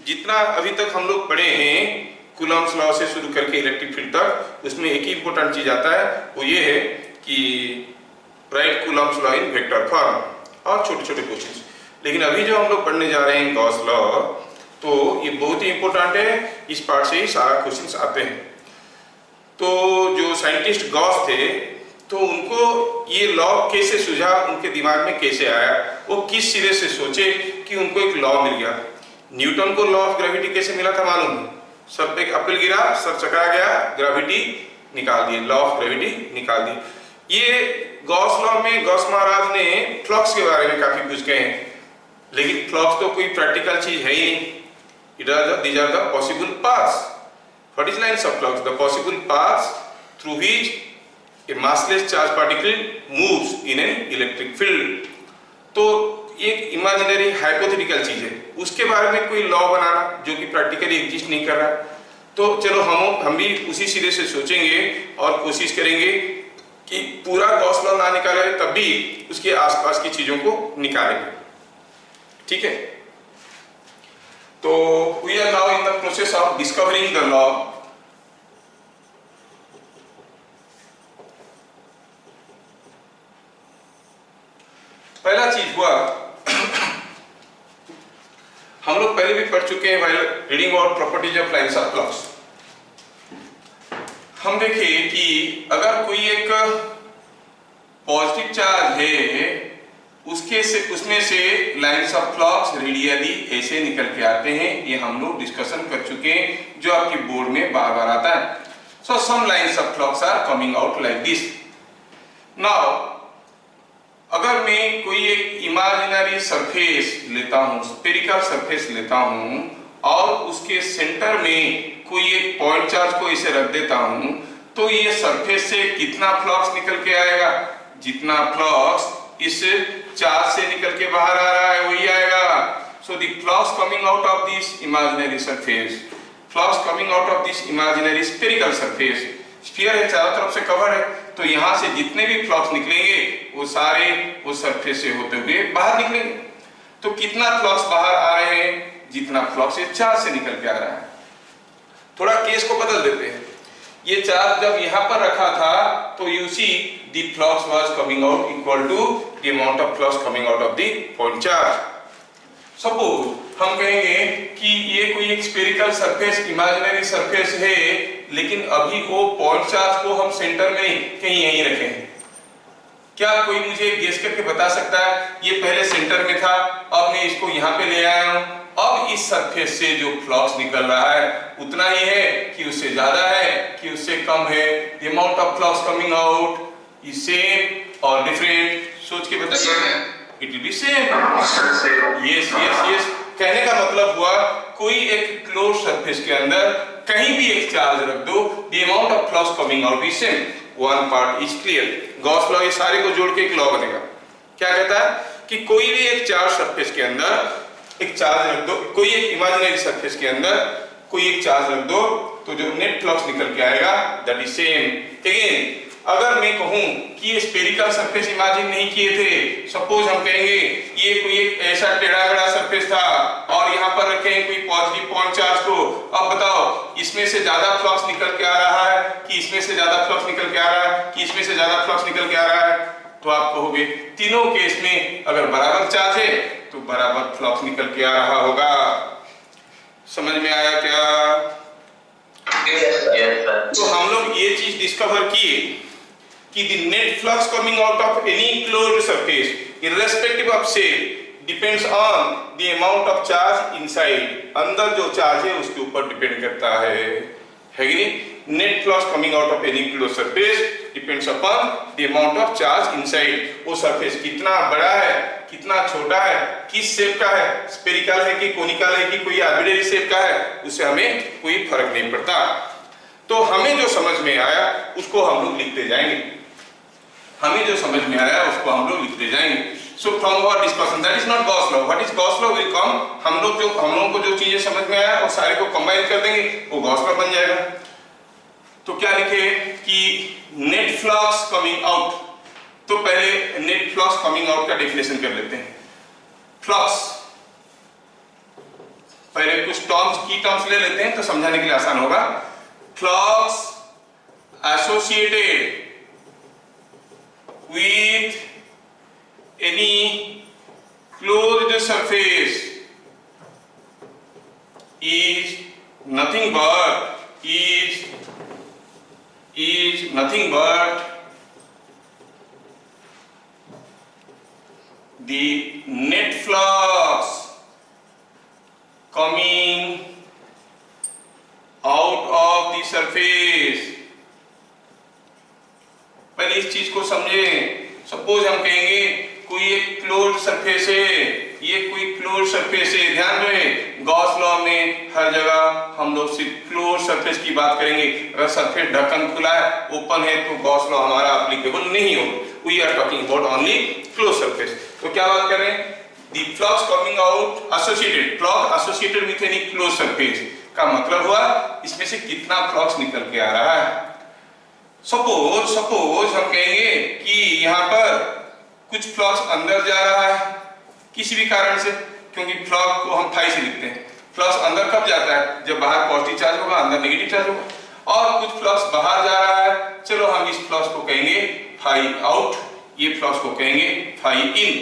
जितना अभी तक हम लोग पढ़े हैं कूलम्ब्स लॉ से शुरू करके इलेक्ट्रिक फील्ड तक, उसमें एक ही इंपॉर्टेंट चीज आता है, वो ये है कि right Coulomb's law in vector form और छोटे छोटे क्वेश्चंस। लेकिन अभी जो हम लोग पढ़ने जा रहे हैं गॉस लॉ, तो ये बहुत ही इंपॉर्टेंट है, इस पार्ट से ही सारा क्वेश्चंस आते हैं। तो जो साइंटिस्ट गॉस थे, तो उनको ये लॉ कैसे सूझा, उनके दिमाग में कैसे आया, वो किस सिरे से सोचे कि उनको एक लॉ मिल गया। न्यूटन को लॉ ऑफ ग्रेविटी कैसे मिला था मालूम है? सर पे एक एप्पल गिरा, सर चकरा गया, ग्रेविटी निकाल दी, लॉ ऑफ ग्रेविटी निकाल दी। ये गॉस लॉ में गॉस महाराज ने फ्लक्स के बारे में काफी कुछ कहे हैं, लेकिन फ्लक्स तो कोई प्रैक्टिकल चीज है ही नहीं। These are the possible paths. What is lines of flux? The possible paths through which a massless charged particle moves in an electric field. तो एक इमेजिनरी हाइपोथेटिकल चीज है, उसके बारे में कोई लॉ बनाना जो कि प्रैक्टिकली एग्जिस्ट नहीं कर रहा। तो चलो हम भी उसी सिरे से सोचेंगे और कोशिश करेंगे कि पूरा गॉस लॉ ना निकाले तब भी उसके आसपास की चीजों को निकालेंगे। ठीक है, तो we are now in the process of discovering the law. पहला चीज हुआ, हम लोग पहले भी पढ़ चुके हैं while reading about properties of lines of flux। हम देखें कि अगर कोई एक पॉजिटिव चार्ज है, उसमें से लाइन्स ऑफ फ्लक्स रेडियली ऐसे निकल के आते हैं। ये हम लोग डिस्कशन कर चुके हैं, जो आपकी बोर्ड में बार बार आता है। So some lines of flux are coming out like this. Now अगर मैं कोई एक इमेजिनरी सरफेस लेता हूँ, स्फेरिकल सरफेस लेता हूँ, और उसके सेंटर में कोई एक पॉइंट चार्ज को इसे रख देता हूँ, तो ये सरफेस से कितना फ्लक्स निकल के आएगा? जितना फ्लक्स इस चार्ज से निकल के बाहर आ रहा है वही आएगा। So the flux coming out of this imaginary surface, flux coming out of this imaginary spherical surface, sphere है, चारों तरफ से कवर है, तो यहाँ से जितने भी फ्लक्स निकलेंगे वो सारे वो सरफेस से होते हुए बाहर निकलेंगे। तो कितना फ्लक्स बाहर आ रहे हैं? जितना फ्लक्स इस चार्ज से निकल के आ रहा है। थोड़ा केस को बदल देते हैं। ये चार्ज जब यहाँ पर रखा था, तो you see the flux was coming out equal to the amount of flux coming out of the point charge. Suppose हम कहेंगे कि ये कोई एक स्फेरिकल सरफेस, इमेजिनरी सरफेस है, लेकिन अभी वो पॉइंट चार्ज को हम सेंटर में कहीं यहीं रखे हैं। क्या कोई मुझे गेस करके बता सकता है? ये पहले सेंटर में था, अब मैं इसको यहाँ पे ले आया हूँ, अब इस सरफेस से जो फ्लक्स निकल रहा है उतना ही है कि उससे ज्यादा है कि उससे कम है? The amount of flux coming out is same or different? सोच के बताइए। It will be same. Yes, yes, yes. कहने का मतलब हुआ कोई एक क्लोज सरफेस के अंदर कहीं भी एक चार्ज रख दो, the amount of flux coming out is same. One part is clear. Gauss law ये सारे को जोड़ के एक लॉ बनेगा। क्या कहता है कि कोई भी एक चार्ज सरफेस के अंदर एक चार्ज रख दो, कोई एक इमेजिनरी सरफेस के अंदर कोई एक चार्ज रख दो, तो जो नेट फ्लक्स निकल के आएगा दैट इज सेम। अगेन अगर मैं कहूं कि ये स्फेरिकल सरफेस इमेजिन नहीं किए थे, सपोज हम कहेंगे ये कोई एक ऐसा टेढ़ा मेढ़ा सरफेस था और यहाँ पर रखे हैं कोई पॉजिटिव पॉइंट चार्ज को, अब बताओ इसमें से ज्यादा फ्लक्स निकल के आ रहा है कि इसमें से ज्यादा फ्लक्स निकल के आ रहा है कि इसमें से ज्यादा फ्लक्स निकल के आ रहा है? तो आप कहोगे तीनों केस में अगर बराबर चार्ज है तो बराबर फ्लक्स निकल के आ रहा होगा। समझ में आया क्या? तो हम लोग ये चीज डिस्कवर किए कि the net flux coming out of any closed surface irrespective of shape depends on the amount of charge inside. अंदर जो चार्ज है उसके ऊपर डिपेंड करता है कि नहीं? Net flux coming out of any closed surface depends upon the amount of charge inside. वो सरफेस कितना बड़ा है, कितना छोटा है, किस शेप का है, स्फेरिकल है कि कोनिकल है कि कोई आर्बिट्रेरी शेप का है, उससे हमें कोई फर्क नहीं पड़ता। तो हमें जो समझ में आया उसको हम लोग लिखते जाएंगे, हमें जो समझ में आया उसको हम लोग लिखते जाएंगे। So from our discussion that is not Gauss law. What is Gauss law will come, हम लोगों को जो चीजें समझ में आया वो सारे को कंबाइन कर देंगे, वो गॉस लॉ बन जाएगा। तो क्या लिखे कि नेट फ्लक्स कमिंग आउट, तो पहले नेट फ्लक्स कमिंग आउट का डेफिनेशन कर लेते हैं। फ्लक्स पहले कुछ टर्म्स की टर्म्स ले लेते हैं तो समझाने के लिए आसान होगा। Flux associated with any closed surface is nothing but the net flux coming out of the surface। पहले इस चीज को समझें। सपोज हम कहेंगे कोई एक क्लोज्ड सरफेस है, ये कोई क्लोज्ड सरफेस है। ध्यान रहे गॉस लॉ में हर जगह हम लोग सिर्फ क्लोज्ड सरफेस की बात करेंगे। अगर सरफेस ढक्कन खुला है, ओपन है, तो गॉस लॉ हमारा एप्लीकेबल नहीं होगा। We are talking about only closed surface. तो क्या बात कर रहे हैं? The flux coming out associated, flux associated with any closed surface का मतलब हुआ इसमें से कितना फ्लक्स निकल के आ रहा है। सपोज हम कहेंगे कि यहाँ पर कुछ फ्लक्स अंदर जा रहा है किसी भी कारण से, क्योंकि फ्लक्स को हम फाई से लिखते हैं। फ्लक्स अंदर कब जाता है? जब बाहर पॉजिटिव चार्ज होगा, अंदर नेगेटिव चार्ज होगा। और कुछ फ्लक्स बाहर जा रहा है, चलो हम इस फ्लक्स को कहेंगे फाई आउट, ये फ्लक्स को कहेंगे फाई इन।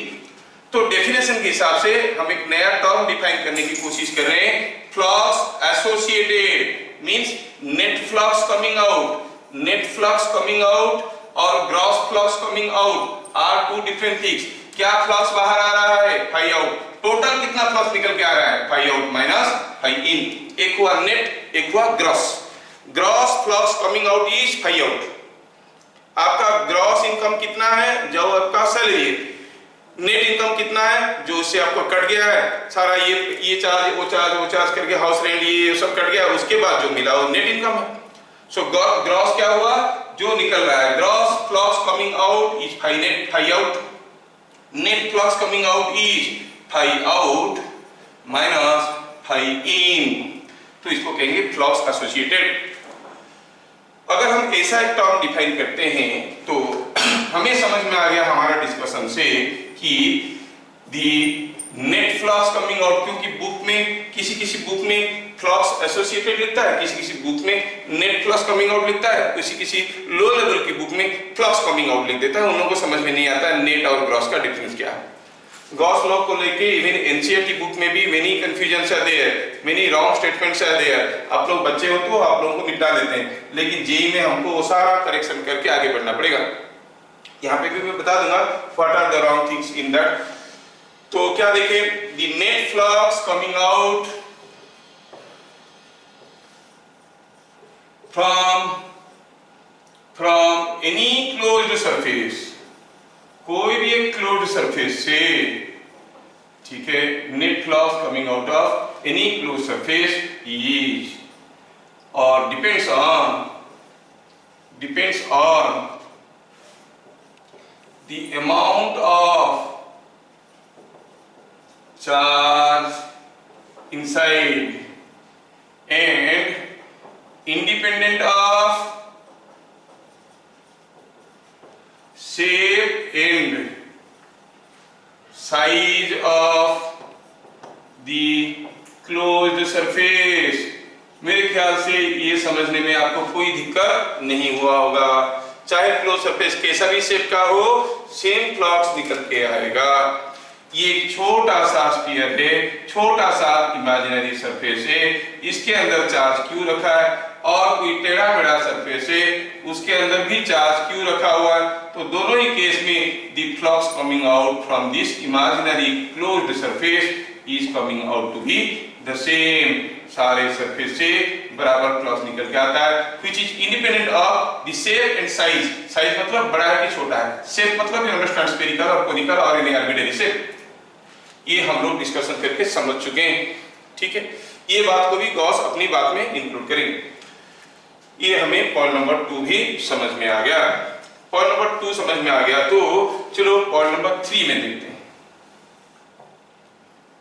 तो डेफिनेशन के हिसाब से हम एक नया टर्म डिफाइन करने की कोशिश कर रहे हैं। Flux associated means net flux coming out. Net flux coming out और gross flux coming out are two different things. क्या फ्लक्स बाहर आ रहा है? Phi out. टोटल कितना फ्लक्स निकल के आ रहा है? Phi out minus phi in. एक हुआ नेट, एक हुआ gross. Gross flux coming out is phi out. आपका ग्रॉस इनकम कितना है? जो आपका सैलरी है। नेट इनकम कितना है? जो उससे आपको कट गया है सारा ये चार्ज वो चार्ज करके हाउस रेंट ये सब कट गया, उसके बाद जो मिला वो नेट इनकम है। सो ग्रॉस क्या हुआ? जो निकल रहा है। Gross flux coming out is phi net, phi out. Net flux coming out is phi out minus phi in. तो इसको कहेंगे फ्लक्स एसोसिएटेड। अगर हम ऐसा एक टर्म डिफाइन करते हैं तो हमें समझ में आ गया हमारा डिस्कशन से कि दी नेट फ्लक्स कमिंग आउट, क्योंकि बुक में किसी बुक में फ्लक्स एसोसिएटेड लिखता है, किसी बुक में नेट फ्लक्स कमिंग आउट लिखता है, किसी लो लेवल की बुक में फ्लक्स कमिंग आउट लिख देता है। उन लोगों को समझ में नहीं आता नेट और ग्रॉस का डिफरेंस क्या है। गॉस लॉ को लेके इवन एनसीईआरटी बुक में भी many confusions are there, many wrong statements are there. आप लोग बच्चे हो तो आप लोगों को निपटा देते हैं, लेकिन जेईई में हमको वो सारा करेक्शन करके आगे बढ़ना पड़ेगा। यहाँ पे भी मैं बता दूंगा what are the wrong things in that. तो क्या देखें, the net flux coming out from any closed surface, कोई भी एक क्लोज्ड सरफेस से, ठीक है, net flux coming out of any closed surface is और depends on the amount of charge inside and independent of shape and size of the closed surface। मेरे ख्याल से ये समझने में आपको कोई दिक्कत नहीं हुआ होगा। चाहे क्लोज सरफेस कैसा भी शेप का हो, सेम फ्लक्स निकल के आएगा। ये एक छोटा सा स्फीयर है, छोटा सा इमेजिनरी सरफेस है, इसके अंदर चार्ज क्यों रखा है, और कोई टेढ़ा मेढ़ा सरफेस है उसके अंदर भी चार्ज क्यों रखा हुआ है। तो दोनों ही केस में the flux coming out from this imaginary closed surface is coming out to be the same. सारे सरफेस से बराबर फ्लक्स निकल के आता है, which is independent of the shape and size. Size मतलब बड़ा है कि छोटा है, शेप मतलब यू अंडरस्टैंड स्फेरिकल और कोनिकल और एनी आर्बिट्रेरी शेप। ये हम लोग डिस्कशन करके समझ चुके हैं, ठीक है। ये बात को भी गॉस अपनी बात में इंक्लूड करेंगे। ये हमें पॉइंट नंबर 2 भी समझ में आ गया। पॉइंट नंबर 2 समझ में आ गया तो चलो पॉइंट नंबर 3 में देखते हैं।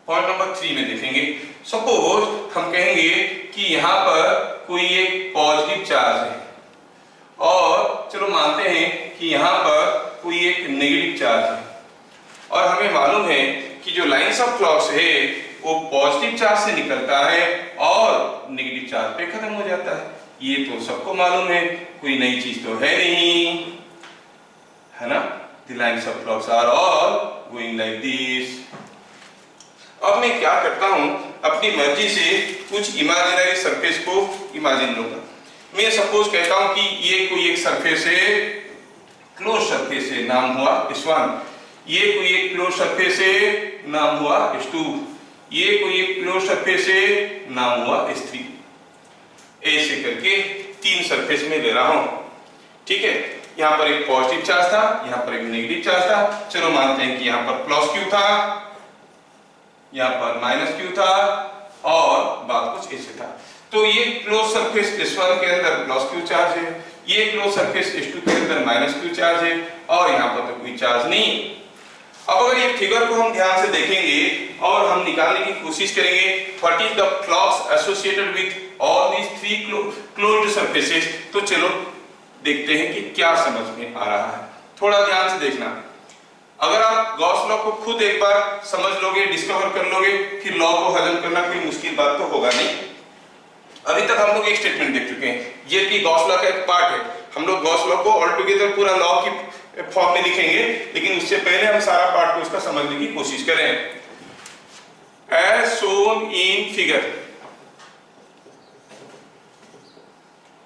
पॉइंट नंबर 3 में देखेंगे, सपोज हम कहेंगे कि यहाँ पर कोई एक पॉजिटिव चार्ज है और चलो मानते हैं कि यहाँ पर कोई एक नेगेटिव चार्ज है, और हमें मालूम है कि जो लाइंस ऑफ फ्लक्स है वो पॉजिटिव चार्ज से निकलता है और नेगेटिव चार्ज पे खत्म हो जाता है। ये तो सबको मालूम है, कोई नई चीज तो है नहीं, है ना। The lines of flux are all going like this। अब मैं क्या करता हूं, अपनी मर्जी से कुछ इमेजिनरी सरफेस को इमेजिन लूंगा। मैं सपोज कहता हूं कि ये कोई एक सरफेस है, क्लोज सरफेस है, नाम हुआ S1। ये कोई एक क्लोज सरफेस है, नाम हुआ S2। ये कोई एक क्लोज सरफेस है, नाम हुआ S3। ऐसे करके 3 सरफेस में ले रहा हूं, ठीक है। यहाँ पर एक पॉजिटिव चार्ज था, यहाँ पर एक नेगेटिव चार्ज था। चलो मानते हैं कि यहाँ पर प्लस क्यू था, यहाँ पर माइनस क्यू था और बात कुछ ऐसे था। तो ये क्लोज सरफेस S1 के अंदर प्लस क्यू चार्ज है, ये क्लोज सरफेस S2 के अंदर माइनस क्यू चार्ज है और यहाँ पर तो कोई चार्ज नहीं। अब अगर ये फिगर को हम ध्यान से देखेंगे और हम निकालने की कोशिश करेंगे what is the flux associated with all these 3 closed surfaces, तो चलो देखते हैं कि क्या समझ में आ रहा है। थोड़ा ध्यान से देखना। अगर आप गॉस लॉ को खुद एक बार समझ लोगे, डिस्कवर कर लोगे, फिर लॉ को हजम करना कोई मुश्किल बात तो होगा नहीं। अभी तक हम लोग एक स्टेटमेंट देख चुके हैं, ये भी गॉस लॉ का एक पार्ट है। हम लोग गॉस लॉ को ऑल टुगेदर पूरा लॉ की फॉर्म में लिखेंगे, लेकिन उससे पहले हम सारा पार्ट को उसका समझने की कोशिश करें। एज शोन इन फिगर,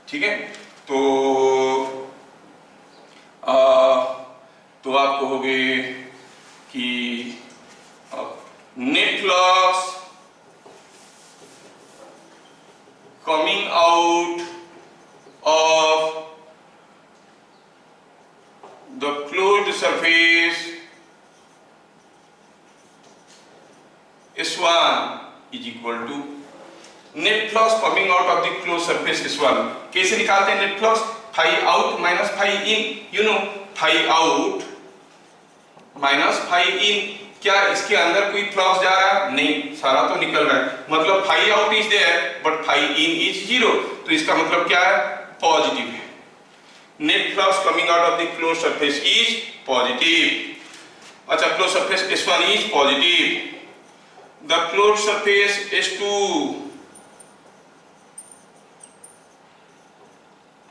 ठीक है। तो आप कहोगे कि net flux coming out of the closed surface S1 is equal to net flux coming out of the close surface S1। कैसे निकालते हैं net flux? Phi out minus phi in, you know phi out minus phi in. क्या इसके अंदर कोई flux जा रहा है? नहीं, सारा तो निकल रहा है। मतलब phi out is there but phi in is 0, तो इसका मतलब क्या है? पॉजिटिव है। Net flux coming out of the close surface is positive. अच्छा, close surface S1 is positive. The close surface S2,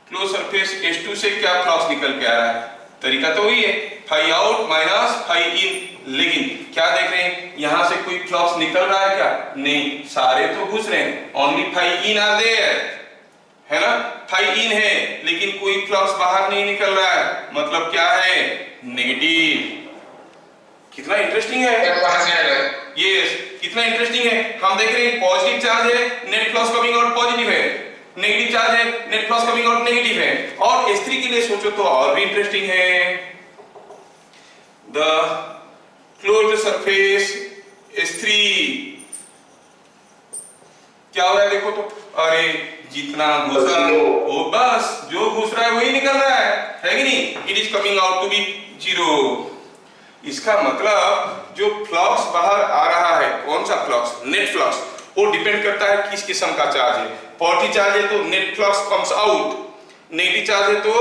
close surface S2 से क्या flux निकल के आ रहा है? तरीका तो वही है, फाई आउट माइनस फाई इन। लेकिन क्या देख रहे हैं, यहां से कोई फ्लक्स निकल रहा है क्या? नहीं, सारे तो घुस रहे हैं। Only phi in are there, है ना। फाई इन है लेकिन कोई फ्लक्स बाहर नहीं निकल रहा है, मतलब क्या है? नेगेटिव। कितना इंटरेस्टिंग है ये, कितना इंटरेस्टिंग है। हम देख रहे हैं पॉजिटिव चार्ज है, net flux coming out positive है, नेगेटिव चार्ज है, net flux coming out negative है। और S3 के लिए सोचो तो और भी इंटरेस्टिंग है। द क्लोज्ड सरफेस S3 क्या हो रहा है देखो तो, अरे जितना घुसा वो बस जो घुस रहा है वही निकल रहा है कि नहीं? It is coming out to be 0। इसका मतलब जो फ्लक्स बाहर आ रहा है, कौन सा फ्लक्स? Net flux. वो डिपेंड करता है किस किस्म का चार्ज है। पॉजिटिव चार्ज है तो net flux comes out, negative charge है तो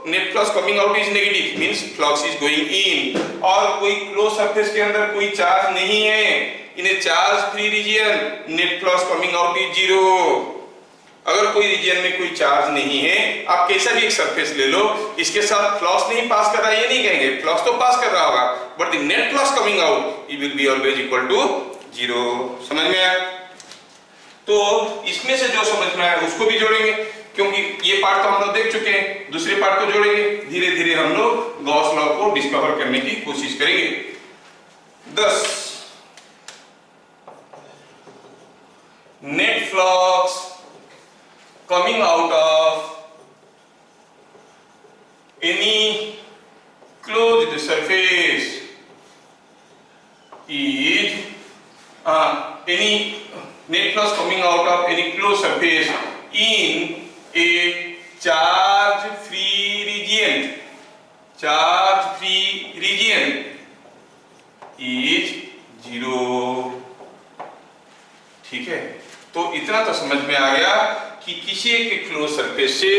net flux coming out is negative, means flux is going in. और कोई क्लोज सरफेस के अंदर कोई चार्ज नहीं है, in a charge free region, net flux coming out is 0। अगर कोई रीजन में कोई चार्ज नहीं है, आप कैसा भी एक सरफेस ले लो, इसके साथ फ्लक्स नहीं पास कर रहा है ये नहीं कहेंगे, फ्लक्स तो पास कर रहा होगा, but the net flux coming out it will be always equal to 0। समझ में आया? तो इसमें से जो समझ में आया उसको भी जोड़ेंगे, क्योंकि ये पार्ट तो हम लोग देख चुके हैं, दूसरे पार्ट को जोड़ेंगे। धीरे धीरे हम लोग गॉस लॉ को डिस्कवर करने की कोशिश करेंगे। 10 net flux coming out of any closed surface is any net flux coming out of any closed surface in a charge free region, charge free region is 0। ठीक है, तो इतना तो समझ में आ गया कि किसी एक क्लोज सरफेस से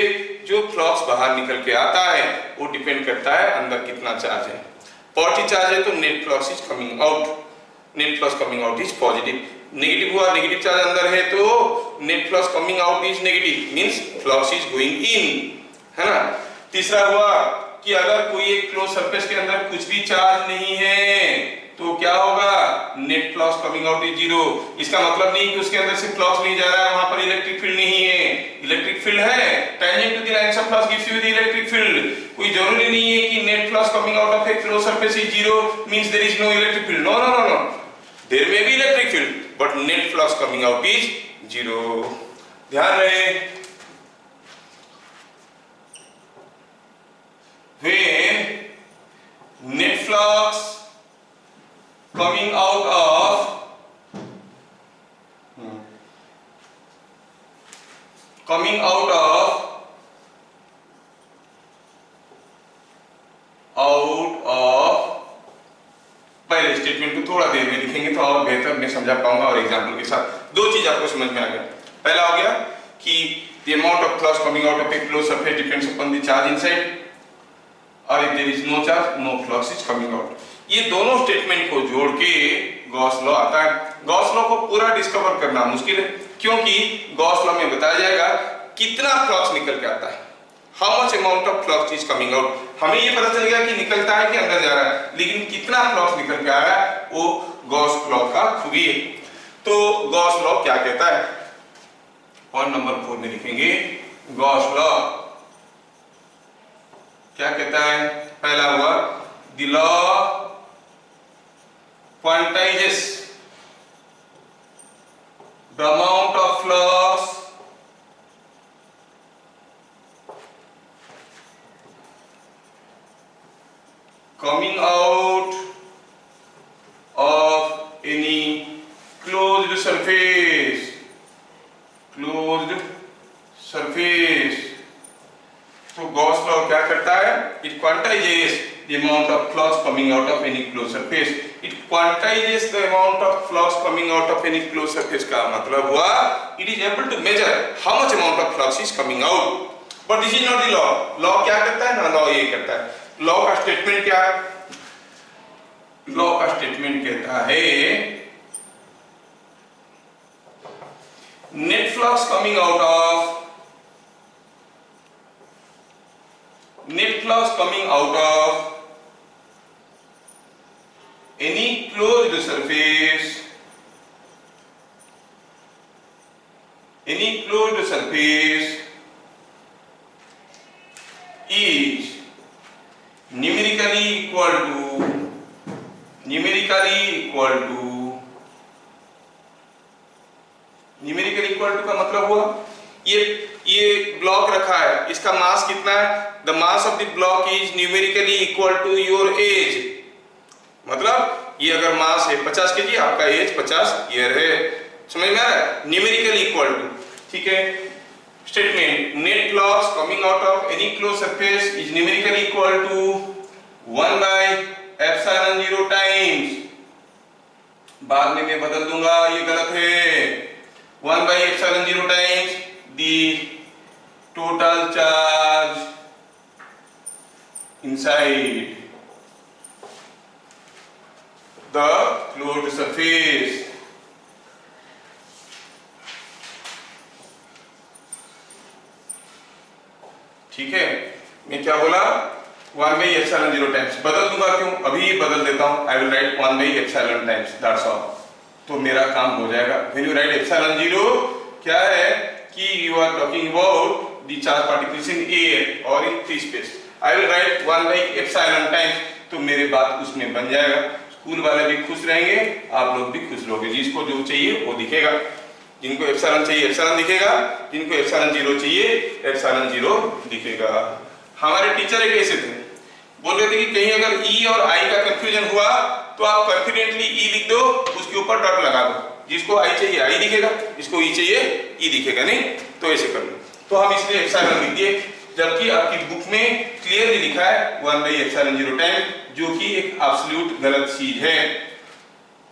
जो फ्लक्स बाहर निकल के आता है वो डिपेंड करता है अंदर कितना चार्ज है। पॉजिटिव चार्ज है तो net flux is coming out, net flux coming out is positive. Negative हुआ, नेगेटिव चार्ज अंदर है तो net flux coming out is negative, means flux is going in, है ना। तीसरा हुआ कि अगर कोई एक क्लोज सरफेस के अंदर कुछ भी चार्ज नहीं है तो क्या होगा, net flux coming out is zero. इसका मतलब नहीं कि उसके अंदर से फ्लक्स नहीं जा रहा है, वहां पर इलेक्ट्रिक फील्ड नहीं है, इलेक्ट्रिक फील्ड है, tangent to the lines of flux gives you the electric field. कोई जरूरी नहीं है कि net flux coming out of a close surface is zero means there is no electric field, no no no no, there may be electric field but net flux coming out is zero. ध्यान रहे, when net flux coming out of पहले statement को थोड़ा देर में लिखेंगे तो और बेहतर मैं समझा पाऊंगा और एग्जांपल के साथ। दो चीज आपको समझ में आ गया। पहला हो गया कि the amount of flux coming out of a closed surface depends upon the charge inside, और if there is no charge, no flux is coming out। ये दोनों स्टेटमेंट को जोड़ के गॉस लॉ आता है। गॉस लॉ को पूरा डिस्कवर करना मुश्किल है, क्योंकि गॉस लॉ में बताया जाएगा कितना फ्लक्स निकल के आता है, how much amount of flux is coming out. हमें ये पता चल गया कि निकलता है कि अंदर जा रहा है, लेकिन कितना फ्लक्स निकल के आ रहा है वो गॉस लॉ का खूबी है। तो गॉस लॉ क्या कहता है, पॉइंट नंबर 4 में लिखेंगे। गॉस लॉ क्या कहता है, पहला हुआ the law quantizes the amount of flux coming out of any closed surface, closed surface। तो गॉस लॉ क्या करता है, it quantizes the amount of flux coming out of any close surface. It quantizes the amount of flux coming out of any close surface का मतलब हुआ it is able to measure how much amount of flux is coming out. But this is not the law. Law क्या करता है ना, law ये करता है, लॉ का स्टेटमेंट क्या है, लॉ का स्टेटमेंट कहता है net flux coming out of net flux coming out of any closed surface, any closed surface is numerically equal to का मतलब हुआ ये ब्लॉक रखा है, इसका मास कितना है, the mass of the block is numerically equal to your age. मतलब ये अगर मास है 50 केजी, आपका एज 50 ईयर है, समझ में आ रहा है, न्यूमेरिकली इक्वल टू। ठीक है, statement net flux coming out of any close surface is numerically equal to 1/ε0 times, बाद में मैं बदल दूंगा, ये गलत है, 1/ε0 times the total charge inside the closed surface। ठीक है, मैं क्या बोला, 1/ε0 टाइम्स, बदल दूंगा क्यों, अभी बदल देता हूं, I will write 1/ε times, that's all। तो मेरा काम हो जाएगा। when you write ε0 क्या है कि you are talking about the charge particles in air or in free space। I will write 1/ε times, तो मेरे बात उसमें बन जाएगा, स्कूल वाले भी खुश रहेंगे, आप लोग भी खुश रहोगे, जिसको जो चाहिए वो दिखेगा, जिनको एप्सिलॉन चाहिए एप्सिलॉन दिखेगा, जिनको ε0 चाहिए ε0 दिखेगा। हमारे टीचर एक ऐसे थे, बोल रहे थे कि कहीं अगर E और I का कंफ्यूजन हुआ तो आप कॉन्फिडेंटली E लिख दो, उसके ऊपर डॉट लगा दो, जिसको I चाहिए I दिखेगा, जिसको E चाहिए E दिखेगा, नहीं तो ऐसे कर लो। तो हम इसलिए एप्सिलॉन लिख दिए, जबकि आपकी बुक में क्लियरली लिखा है 1/ε0 टाइम, जो कि एक एब्सोल्यूट गलत चीज है।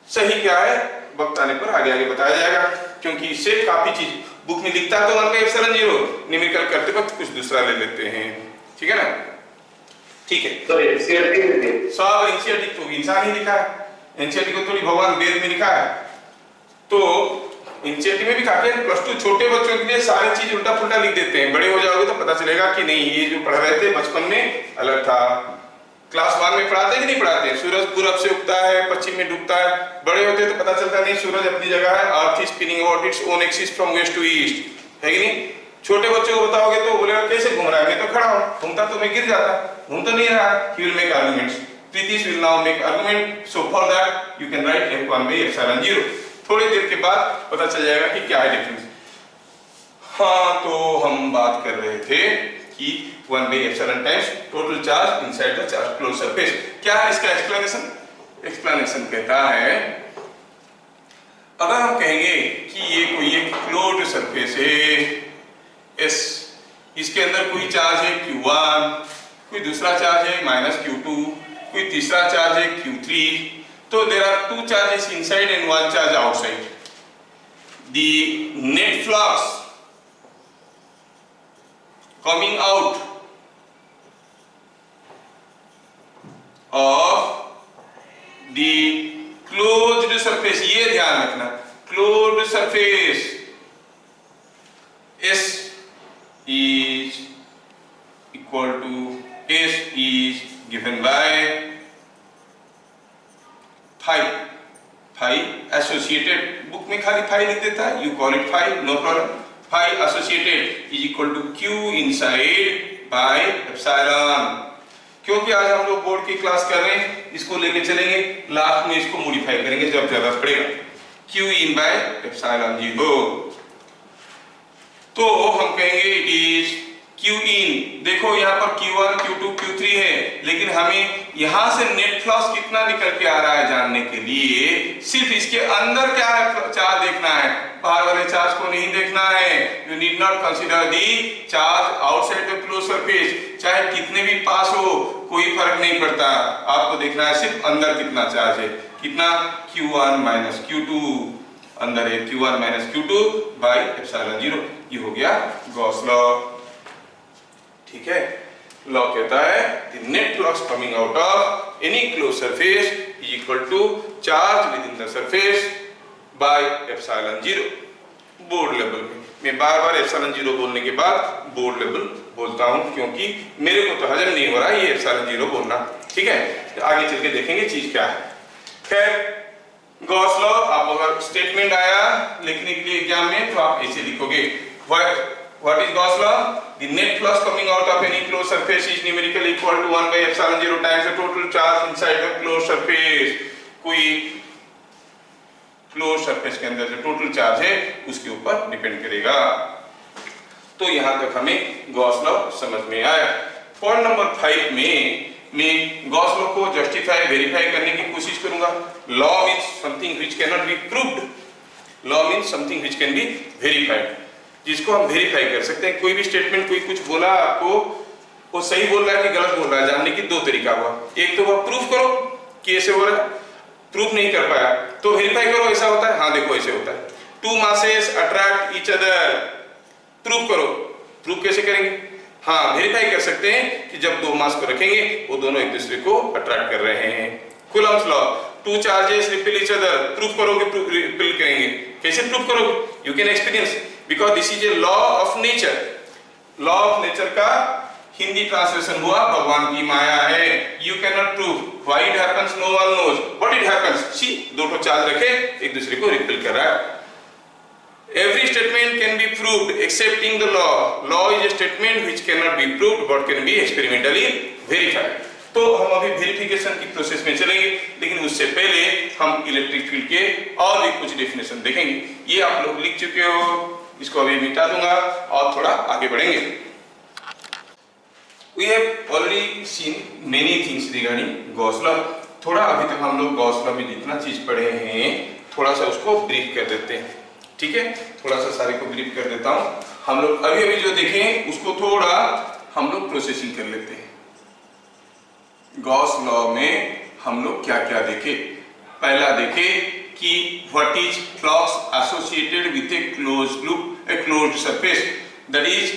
सही क्या है वक्त आने पर आगे आगे बताया जाएगा, क्योंकि इससे काफी चीज बुक में लिखता है तो 1/ε0, न्यूमेरिकल करते वक्त कुछ दूसरा ले लेते हैं, ठीक है ना। ठीक है, तो एनसीईआरटी सब एनसीईआरटी तो इंसान ही लिखा है, एनसीईआरटी को थोड़ी भगवान वेद में लिखा है, तो एनसीईआरटी में भी काफी +2 छोटे बच्चों के लिए सारी चीज उल्टा पुल्टा लिख देते हैं, बड़े हो जाओगे तो पता चलेगा कि नहीं ये जो पढ़ रहे थे बचपन में अलग था। क्लास 1 में पढ़ाते कि नहीं पढ़ाते, सूरज पूरब से उगता है पश्चिम में डूबता है, बड़े होते तो पता चलता नहीं सूरज अपनी जगह है, earth is spinning about its own axis from west to east, है कि नहीं। छोटे बच्चों को बताओगे तो बोलेगा कैसे घूम रहा है, मैं तो खड़ा हूं, घूमता तो मैं गिर जाता, घूम तो नहीं रहा। He will make arguments, Pritish will now make argument, so for that you can write F1/ε0। थोड़ी देर के बाद पता चल जाएगा कि क्या है डिफरेंस। हाँ, तो हम बात कर रहे थे कि 1/ε times total charge inside the charge close surface. क्या है इसका एक्सप्लेनेशन कहता है, अगर हम कहेंगे कि ये कोई एक क्लोज्ड सरफेस है S, इसके अंदर कोई चार्ज है Q1, कोई दूसरा चार्ज है -Q2, कोई तीसरा चार्ज है Q3, तो there are 2 charges inside and 1 charge outside. The net flux coming out of the closed surface, ये ध्यान रखना, closed surface S is equal to S is given by phi associated, book में खाली phi लिख देता है, you call it phi, no problem. Phi associated is equal to Q inside by epsilon। क्योंकि आज हम लोग बोर्ड की क्लास कर रहे हैं, इसको लेके चलेंगे, लास्ट में इसको मॉडिफाई करेंगे जब जरूरत पड़ेगा। Q in by epsilon 0, तो हम कहेंगे इट इज Q in। देखो यहाँ पर Q1, Q2, Q3 है, लेकिन हमें यहाँ से नेट फ्लक्स कितना निकल के आ रहा है जानने के लिए सिर्फ इसके अंदर क्या है चार्ज देखना है, बाहर वाले चार्ज को नहीं देखना है। You need not consider the charge outside the close surface, चाहे कितने भी पास हो कोई फर्क नहीं पड़ता, आपको देखना है सिर्फ अंदर कितना चार्ज है, कितना Q1 - Q2, अंदर है Q1 - Q2 by ε0। ये हो गया गॉस लॉ, ठीक है। लॉ कहता है the net flux coming out of any close surface is equal to charge within the surface by ε0। Board level में मैं बार-बार ε0 बोलने के बाद बोर्ड लेवल बोलता हूं, क्योंकि मेरे को तो हजम नहीं हो रहा ये ε0 बोलना, ठीक है। आगे चल के देखेंगे चीज क्या है। खैर गॉस लॉ, आप अगर स्टेटमेंट आया लिखने के लिए एग्जाम में तो आप ऐसे लिखोगे, what is Gauss law? The net flux coming out of any closed surface is numerically equal to 1/ε0 times the total charge inside the closed surface। कोई क्लोज सरफेस के अंदर जो टोटल चार्ज है उसके ऊपर डिपेंड करेगा। तो यहां तक हमें गॉस लॉ समझ में आया। पॉइंट नंबर 5 में मैं गॉस लॉ को जस्टिफाई वेरीफाई करने की कोशिश करूंगा। Law means something which can not be proved, law means something which can be verified, जिसको हम वेरीफाई कर सकते हैं। कोई भी स्टेटमेंट कोई कुछ बोला आपको, वो सही बोल रहा है कि गलत बोल रहा है जानने की 2 तरीका हुआ। एक तो वह प्रूफ करो कि ऐसे हो रहा है, प्रूफ नहीं कर पाया तो वेरीफाई करो ऐसा होता है, हाँ देखो ऐसे होता है। 2 masses attract each other, proof करो, प्रूफ कैसे करेंगे, हाँ वेरीफाई कर सकते हैं कि जब 2 मास को रखेंगे वो दोनों एक दूसरे को अट्रैक्ट कर रहे हैं। Coulomb's law, 2 charges repel each other, proof करोगे रिपेल करेंगे, कैसे प्रूफ करोगे, you can experience because this is a law of nature. Law of nature का हिंदी ट्रांसलेशन हुआ भगवान की माया है। You can not prove why it happens, no one knows what it happens. See 2 charge रखे एक दूसरे को रिपेल कर रहा है। Every statement can be proved excepting the law. Law is a statement which cannot be proved but can be experimentally verified. तो हम अभी वेरिफिकेशन की प्रोसेस में चलेंगे, लेकिन उससे पहले हम इलेक्ट्रिक फील्ड के और भी कुछ डेफिनेशन देखेंगे। ये आप लोग लिख चुके हो, इसको अभी मिटा दूंगा और थोड़ा आगे बढ़ेंगे। We have already seen many things regarding Gauss law. थोड़ा अभी तक हम लोग गॉस लॉ में जितना चीज पढ़े हैं थोड़ा सा उसको ब्रीफ कर देते हैं, ठीक है। थोड़ा सा सारे को ब्रीफ कर देता हूं। हम लोग अभी अभी जो देखें उसको थोड़ा हम लोग प्रोसेसिंग कर लेते हैं। गॉस लॉ में हम लोग क्या क्या देखे, पहला देखे कि what is flux associated with a closed loop, a closed surface, that is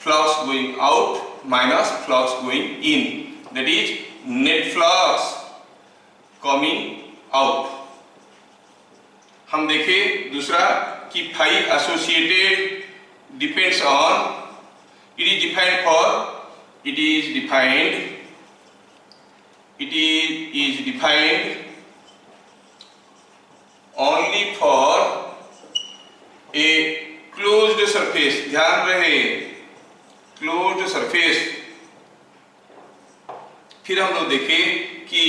flux going out minus flux going in, that is net flux coming out. हम देखें दूसरा कि phi associated depends on, it is defined only for a closed surface. ध्यान रहे closed surface. फिर हम लोग देखें कि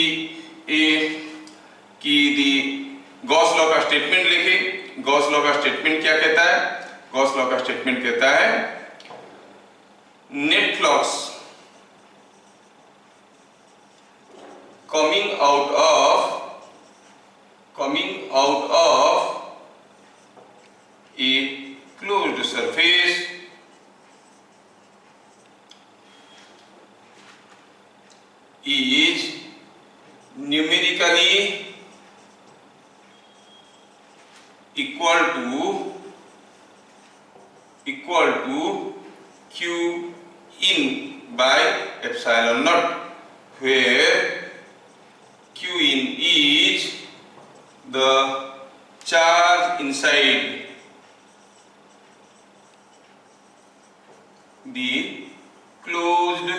गॉस लॉ का स्टेटमेंट लिखे। गॉस लॉ का स्टेटमेंट क्या कहता है? गॉस लॉ का स्टेटमेंट कहता है net flux coming out of a closed surface is numerically equal to q in by epsilon naught, where q in is the charge inside the closed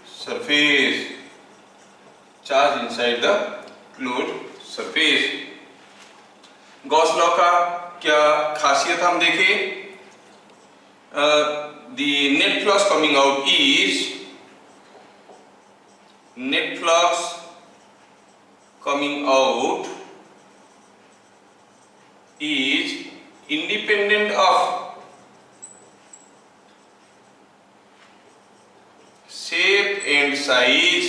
surface. Charge inside the closed surface. Gauss law का क्या खासियत हम देखें? The net flux coming out is independent of shape and size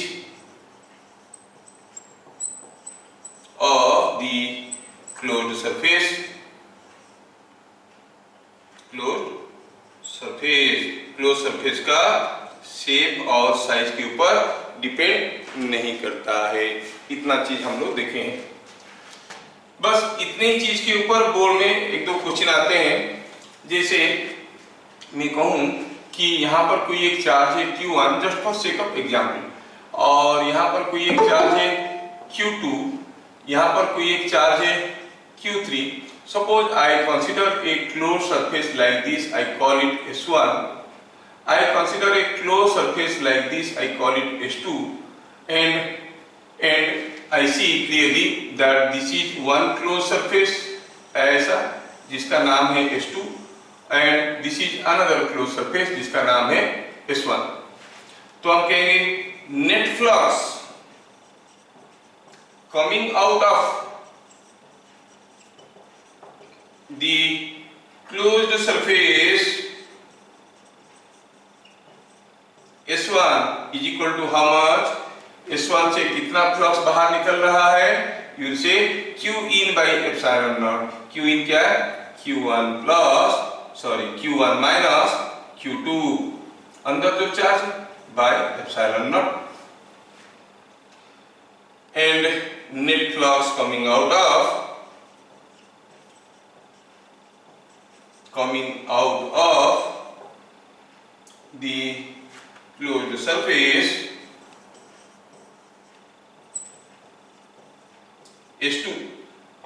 of the closed surface. Close surface का shape और size के ऊपर depend नहीं करता है। इतना चीज हम लोग देखे हैं। बस इतने ही चीज के ऊपर बोर्ड में एक दो क्वेश्चन आते हैं। जैसे मैं कहूं कि यहाँ पर कोई एक चार्ज है Q1, just for sake of example, और यहाँ पर कोई एक चार्ज है Q2, यहाँ पर कोई एक चार्ज है Q3. Suppose I consider a closed surface like this, I call it S1. I consider a closed surface like this, I call it S2, and I see clearly that this is one closed surface ऐसा जिसका नाम है S2, and this is another closed surface जिसका नाम है S1. तो हम कहेंगे net flux coming out of the closed surface S1 is equal to how much? S1 से कितना फ्लक्स बाहर निकल रहा है? You will say Q in by epsilon naught. Q in क्या है? Q1 minus Q2, अंदर जो charge by epsilon naught, and net flux coming out of the closed surface S2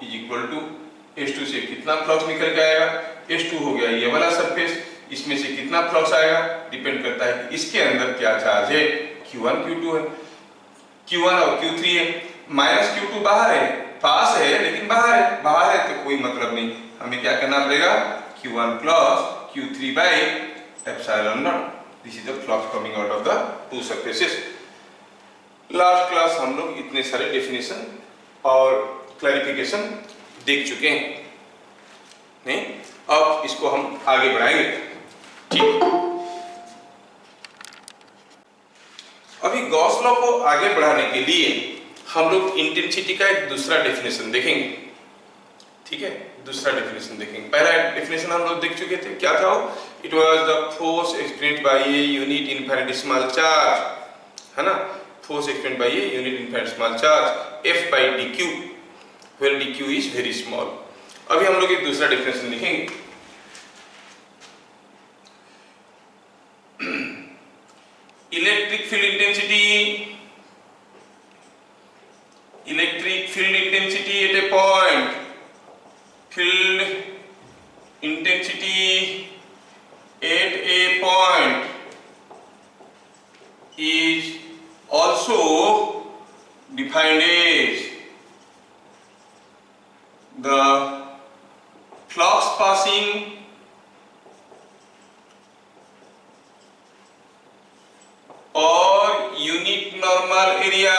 is equal to S2 से कितना flux निकल के आएगा? S2 हो गया ये वाला सरफेस, इसमें से कितना फ्लक्स आएगा डिपेंड करता है कि इसके अंदर क्या चार्ज है। Q1 Q2 है, Q1 और Q3 है, माइनस Q2 बाहर है, पास है लेकिन बाहर है तो कोई मतलब नहीं। हमें क्या करना पड़ेगा? Q1 plus Q3 by epsilon naught. This is the flux coming out of the two surfaces. Last class हम लोग इतने सारे डेफिनेशन और क्लैरिफिकेशन देख चुके हैं, नहीं? अब इसको हम आगे बढ़ाएंगे, ठीक? अभी गॉस लॉ को आगे बढ़ाने के लिए हम लोग इंटेंसिटी का एक दूसरा डेफिनेशन देखेंगे, ठीक है? दूसरा डेफिनेशन देखेंगे। पहला डेफिनेशन हम लोग देख चुके थे, क्या था वो? It was the force experienced by a unit infinitesimal charge, है ना? Force experienced by a unit infinitesimal charge F by dq, where dq is very small. अभी हम लोग एक दूसरा डेफिनेशन लिखेंगे। Electric field intensity at A point is also defined as the flux passing or unit normal area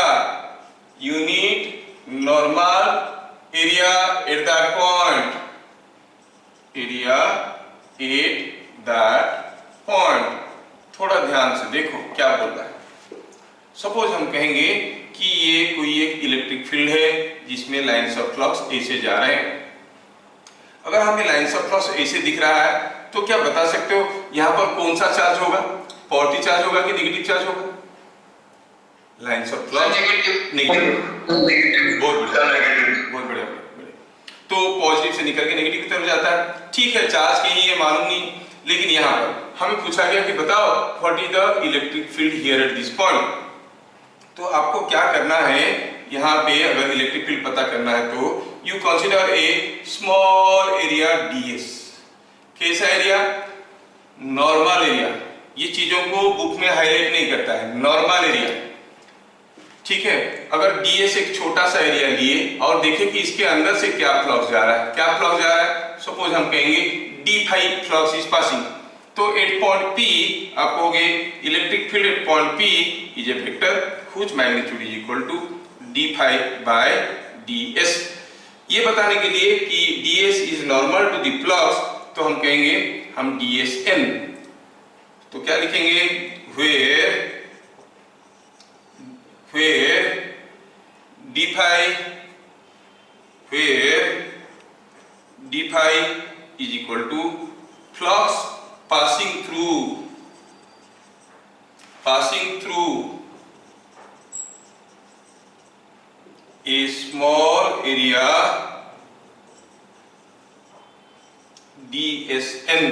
at that point, थोड़ा ध्यान से देखो क्या बोल रहा है। सपोज हम कहेंगे कि ये कोई एक इलेक्ट्रिक फील्ड है जिसमें लाइंस ऑफ फ्लक्स ऐसे जा रहे हैं। अगर हमें लाइंस ऑफ फ्लक्स ऐसे दिख रहा है तो क्या बता सकते हो यहाँ पर कौन सा चार्ज होगा? पॉजिटिव चार्ज होगा कि नेगेटिव चार्ज होगा? Lines of flux negative. बहुत बढ़िया। तो पॉजिटिव से निकल के नेगेटिव की तरफ जाता है। ठीक है, चार्ज कहीं है मालूम नहीं, लेकिन यहाँ पर हमें पूछा गया कि बताओ what is the electric field here at this point. तो आपको क्या करना है, यहाँ पे अगर इलेक्ट्रिक फील्ड पता करना है तो you consider a small area ds। कैसा एरिया? Normal area. ये चीजों को बुक में हाईलाइट नहीं करता है, नॉर्मल एरिया। ठीक है, अगर ds एक छोटा सा एरिया लिए और देखें कि इसके अंदर से क्या फ्लक्स जा रहा है, क्या फ्लक्स जा रहा है। सपोज हम कहेंगे d5 फ्लक्स इज पासिंग, तो एट पॉइंट P आप कहोगे electric field at point P is a vector whose magnitude is equal to d5 by ds। ये बताने के लिए कि ds is normal to the flux, तो हम कहेंगे हम dsn। तो क्या लिखेंगे? where d5 is equal to flux passing through a small area dsn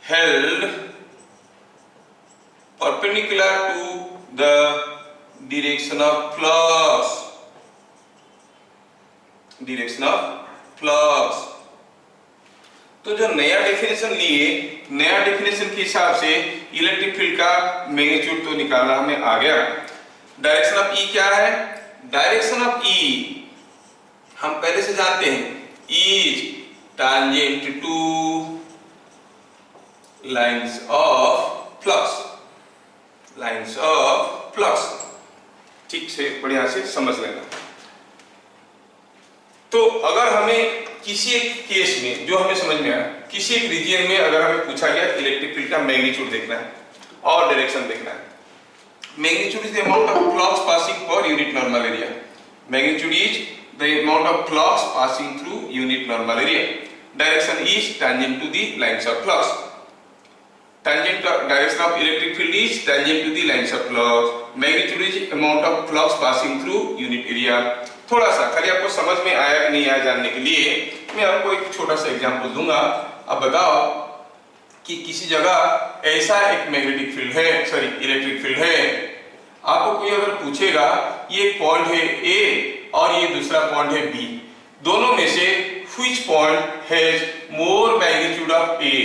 held perpendicular to the direction of flux। तो जो नया डेफिनेशन लिए, नया डेफिनेशन के हिसाब से इलेक्ट्रिक फील्ड का मैग्नीट्यूड तो निकालना हमें आ गया। डायरेक्शन ऑफ ई क्या है? डायरेक्शन ऑफ ई हम पहले से जानते हैं, is tangent to lines of flux. ठीक से बढ़िया से समझ लेना। तो अगर हमें किसी एक केस में, जो हमें समझ में आया, किसी एक रीजन में अगर हमें पूछा गया इलेक्ट्रिक फील्ड का मैग्नीट्यूड देखना है और डायरेक्शन देखना है। Magnitude is the amount of flux passing पर unit normal area. Magnitude is the amount of flux passing through unit normal area. Direction is tangent to the lines of flux. Direction of electric field is tangent to the lines of flux. Magnitude is amount of flux passing through unit area। थोड़ा सा खाली आपको समझ में आया कि नहीं आया जानने के लिए मैं आपको एक छोटा सा एग्जांपल दूंगा। अब बताओ कि किसी जगह ऐसा एक मैग्नेटिक फील्ड है, सॉरी इलेक्ट्रिक फील्ड है। आपको कोई अगर पूछेगा ये पॉइंट है A और ये दूसरा पॉइंट है B, दोनों में से which point has more magnitude of A?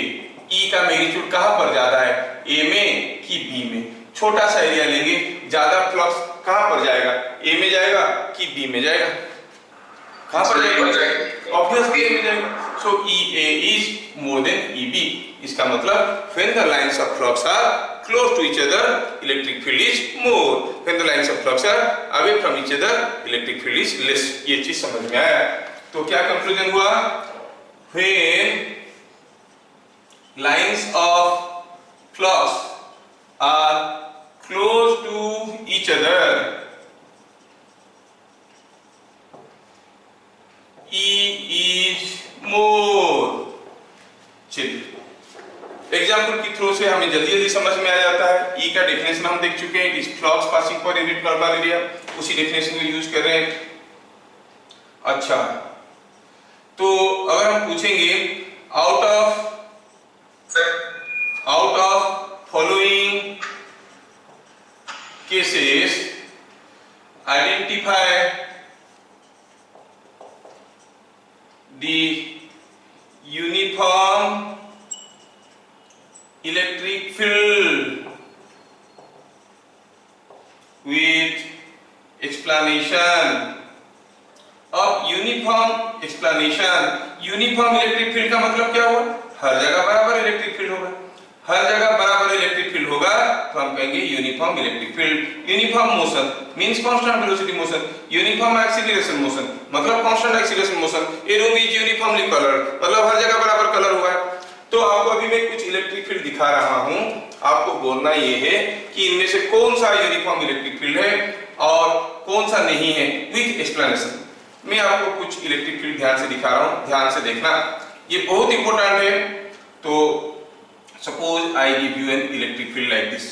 E का मैग्नीट्यूड कहां पर ज्यादा है, A में कि B में? छोटा सा एरिया लेंगे, ज्यादा फ्लक्स कहां पर जाएगा, A में जाएगा कि B में जाएगा? कहां पर जाएगा? ऑब्वियसली A में जाएगा। सो EA is more than EB। इसका मतलब when the lines of flux are close to each other, electric field is more. When the lines of flux are away from each other, electric field is less। ये चीज समझ में आया? तो क्या conclusion हुआ? When lines of flux are close to each other, E is more। चलिए example की थ्रू से हमें जल्दी जल्दी समझ में आ जाता है। E का डेफिनेशन हम देख चुके हैं, इस फ्लक्स पासिंग पर यूनिट नॉर्मल एरिया, उसी डेफिनेशन को यूज कर रहे हैं। अच्छा, तो अगर हम पूछेंगे out of following cases identify the uniform electric field explanation. अब uniform explanation, uniform electric field का मतलब क्या हुआ? हर जगह बराबर इलेक्ट्रिक फील्ड होगा। हर जगह बराबर इलेक्ट्रिक फील्ड होगा तो हम कहेंगे uniform electric field. Uniform motion means constant velocity motion. Uniform acceleration motion मतलब constant acceleration motion. A room is uniformly coloured मतलब हर जगह बराबर कलर हुआ है। तो आपको अभी मैं कुछ इलेक्ट्रिक फील्ड दिखा रहा हूं, आपको बोलना ये है कि इनमें से कौन सा यूनिफॉर्म इलेक्ट्रिक फील्ड है और कौन सा नहीं है विद एक्सप्लेनेशन। मैं आपको कुछ इलेक्ट्रिक फील्ड ध्यान से दिखा रहा हूं, ध्यान से देखना, ये बहुत इंपॉर्टेंट है। तो suppose I give you an electric field like this,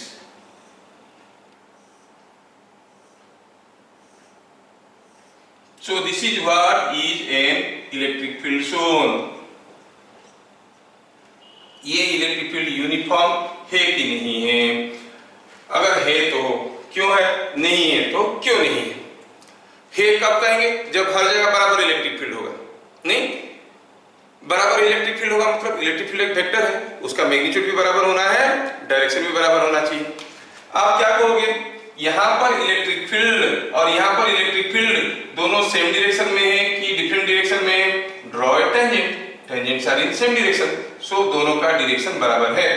so this is what is an electric field shown। ये इलेक्ट्रिक फील्ड यूनिफॉर्म है कि नहीं है? अगर है तो क्यों है, नहीं है तो क्यों नहीं है? है कब कहेंगे? जब हर जगह बराबर इलेक्ट्रिक फील्ड होगा। नहीं, बराबर इलेक्ट्रिक फील्ड होगा मतलब इलेक्ट्रिक फील्ड एक वेक्टर है, उसका मैग्नीट्यूड भी बराबर होना है, डायरेक्शन भी बराबर होना चाहिए। आप क्या कहोगे? यहां पर इलेक्ट्रिक फील्ड और यहां पर इलेक्ट्रिक फील्ड दोनों सेम डायरेक्शन में है कि डिफरेंट डायरेक्शन में? Draw a tangent, tangents are in same direction, so दोनों का डायरेक्शन बराबर है।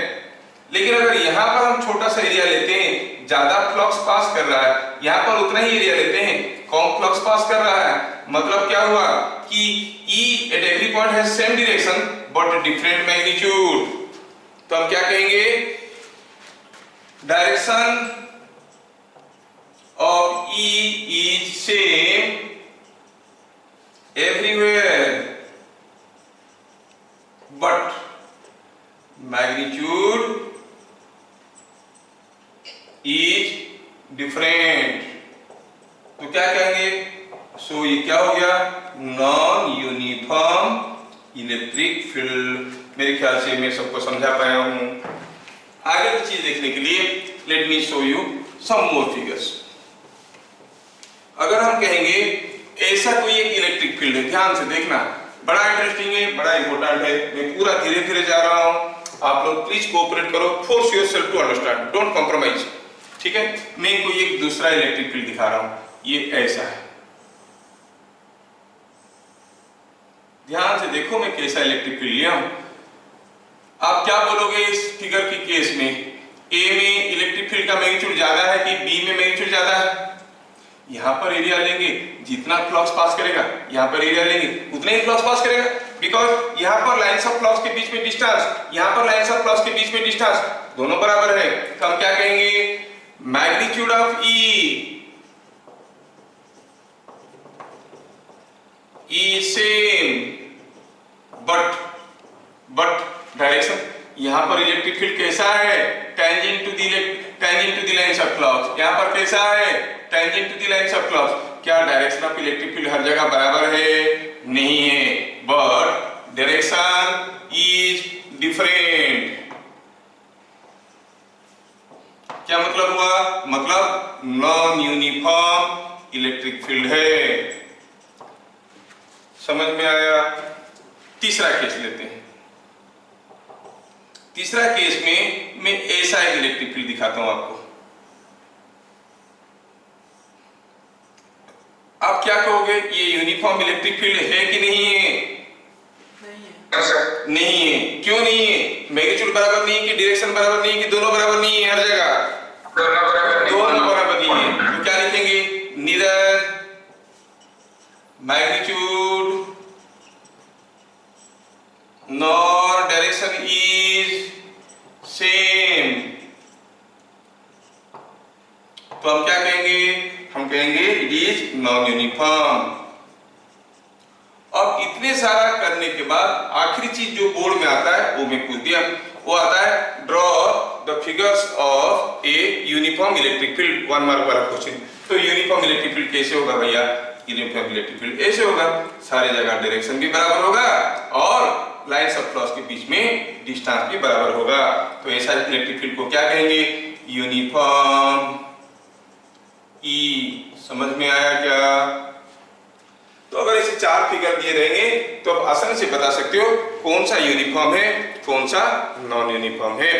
लेकिन अगर यहां पर हम छोटा सा एरिया लेते हैं, ज्यादा फ्लक्स पास कर रहा है, यहां पर उतना ही एरिया लेते हैं, कम फ्लक्स पास कर रहा है, मतलब क्या हुआ कि E at every point has same direction but different magnitude। तो हम क्या कहेंगे? Direction of E is same everywhere but magnitude is different। तो क्या कहेंगे? सो ये क्या हो गया? Non uniform electric field. मेरे ख्याल से मैं सबको समझा पाया हूं। आगे की चीज देखने के लिए let me show you some more figures. अगर हम कहेंगे ऐसा कोई एक इलेक्ट्रिक फील्ड है, ध्यान से देखना, बड़ा इंटरेस्टिंग है, बड़ा इंपॉर्टेंट है, मैं पूरा धीरे धीरे जा रहा हूं, आप लोग प्लीज कोऑपरेट करो, force yourself to understand, don't compromise. ठीक है, मैं कोई एक दूसरा इलेक्ट्रिक फील्ड दिखा रहा हूं, ये ऐसा है, ध्यान से देखो मैं कैसा इलेक्ट्रिक फील्ड लिया हूं। आप क्या बोलोगे इस फिगर की केस में? ए में इलेक्ट्रिक फील्ड का मैग्नीट्यूड ज्यादा है कि बी में मैग्नीट्यूड ज्यादा है? यहां पर एरिया लेंगे, जितना फ्लक्स पास करेगा यहां पर एरिया लेंगे उतना ही फ्लक्स पास करेगा, बिकॉज यहां पर लाइंस ऑफ फ्लक्स के बीच में डिस्टेंस, यहां पर लाइंस ऑफ फ्लक्स के बीच में डिस्टेंस दोनों बराबर है। तो हम क्या कहेंगे? Magnitude of e is same but direction, यहां पर इलेक्ट्रिक फील्ड कैसा है? Tangent to the lines of flux. यहां पर कैसा है? Tangent to the lines of flux. क्या डायरेक्शन ऑफ इलेक्ट्रिक फील्ड हर जगह बराबर है? नहीं है, बट डायरेक्शन इज डिफरेंट। क्या मतलब हुआ? मतलब नॉन यूनिफॉर्म इलेक्ट्रिक फील्ड है। समझ में आया? तीसरा केस लेते हैं। तीसरा केस में मैं ऐसा एक इलेक्ट्रिक फील्ड दिखाता हूं आपको। आप क्या कहोगे? ये यूनिफॉर्म इलेक्ट्रिक फील्ड है कि नहीं है? नहीं है। क्यों नहीं है? मैग्नीट्यूड बराबर नहीं है कि डायरेक्शन बराबर नहीं है कि दोनों बराबर नहीं है? हर जगह दोनों बराबर नहीं है। तो क्या लिखेंगे? Neither magnitude nor direction is same। तो हम क्या कहेंगे? हम कहेंगे इट इज नॉन यूनिफॉर्म। अब इतने सारा करने के बाद आखिरी चीज जो बोर्ड में आता है वो मैं पूछ दिया, वो आता है draw the figures of a uniform electric field, 1 mark वाला क्वेश्चन। तो यूनिफॉर्म इलेक्ट्रिक फील्ड कैसे होगा भैया? यूनिफॉर्म इलेक्ट्रिक फील्ड ऐसे होगा, सारे जगह डायरेक्शन भी बराबर होगा और लाइंस ऑफ फ्लक्स के बीच में डिस्टेंस भी बराबर होगा। तो ऐसा इलेक्ट्रिक फील्ड को क्या कहेंगे? यूनिफॉर्म ई। समझ में आया क्या? तो अगर ऐसे 4 फिगर दिए रहेंगे तो आप आसानी से बता सकते हो कौन सा यूनिफॉर्म है, कौन सा नॉन यूनिफॉर्म है।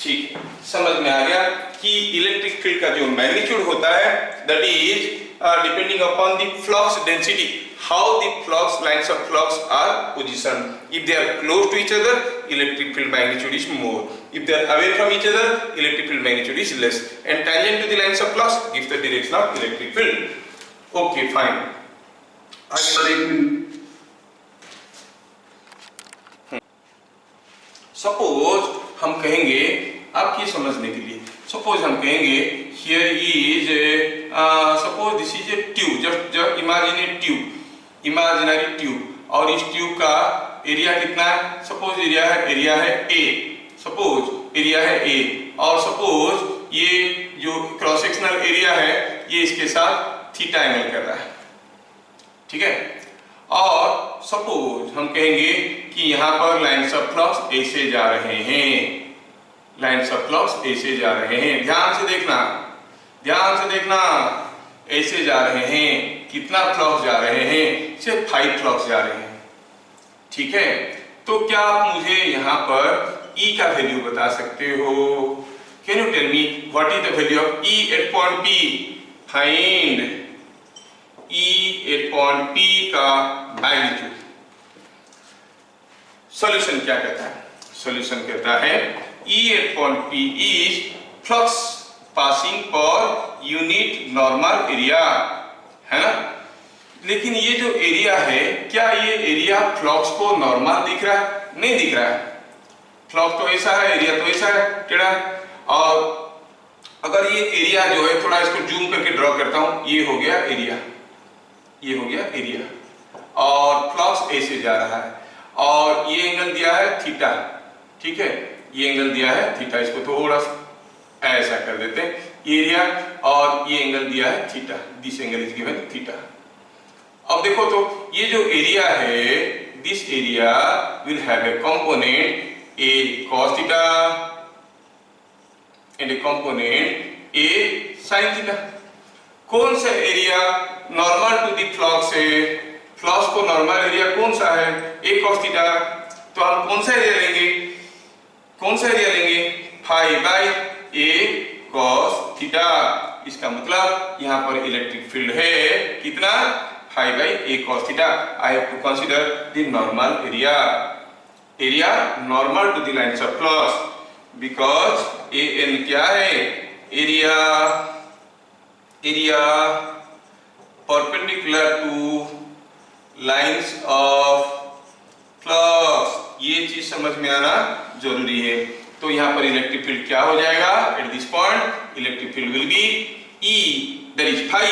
ठीक है, समझ में आ गया कि इलेक्ट्रिक फील्ड का जो मैग्नीट्यूड होता है that is depending upon the flux density, how the flux lines of flux are positioned. If they are close to each other electric field magnitude is more, if they are away from each other electric field magnitude is less, and tangent to the lines of flux gives the direction of electric field. Okay, fine. आगे बढ़ें। Suppose हम कहेंगे आपकी समझने के लिए, suppose हम कहेंगे here is suppose this is a tube, just imagine a tube, imaginary tube, और इस ट्यूब का एरिया कितना है? सपोज एरिया है A, सपोज एरिया है A, और सपोज ये जो क्रॉस सेक्शनल एरिया है ये इसके साथ थीटा एंगल कर रहा है, ठीक है। और सपोज हम कहेंगे कि यहाँ पर लाइन्स ऑफ फ्लक्स ऐसे जा रहे हैं, लाइन्स ऑफ फ्लक्स ऐसे जा रहे हैं, ध्यान से देखना, ऐसे जा रहे हैं। कितना फ्लक्स जा रहे हैं? सिर्फ 5 फ्लक्स जा रहे हैं, ठीक है। तो क्या आप मुझे यहाँ पर E का वैल्यू बता सकते हो? Can you tell me what is the value of E at point P? Find E at point P का मैग्नीट्यूड। सॉल्यूशन क्या कहता है? सॉल्यूशन कहता है E at point P is flux passing पर यूनिट नॉर्मल एरिया, है ना। लेकिन ये जो एरिया है, क्या ये एरिया फ्लक्स को नॉर्मल दिख रहा है? नहीं दिख रहा है। फ्लक्स तो ऐसा है, एरिया तो ऐसा है, टेढ़ा। और अगर ये एरिया जो है, थोड़ा इसको जूम करके ड्रॉ करता हूं, ये हो गया एरिया, ये हो गया एरिया, और फ्लक्स ऐसे जा रहा है, और ये एंगल दिया है थीटा, ठीक है, ये एंगल दिया है थीटा, इसको थोड़ा ऐसा कर देते हैं, एरिया और ये एंगल दिया है theta, this angle is given theta. अब देखो तो ये जो एरिया है, this area will have a component a cos theta and a component a sin theta। कौन सा area normal to the flux है? फ्लक्स को नॉर्मल एरिया कौन सा है? a cos theta। तो हम कौन सा एरिया लेंगे? phi by a cos theta। इसका मतलब यहाँ पर इलेक्ट्रिक फील्ड है कितना? phi by a cos theta। I have to consider the normal area normal to the lines of flux, because an क्या है? area perpendicular to lines of flux। ये चीज समझ में आना जरूरी है। तो यहाँ पर इलेक्ट्रिक फील्ड क्या हो जाएगा? At this point electric field will be E that is phi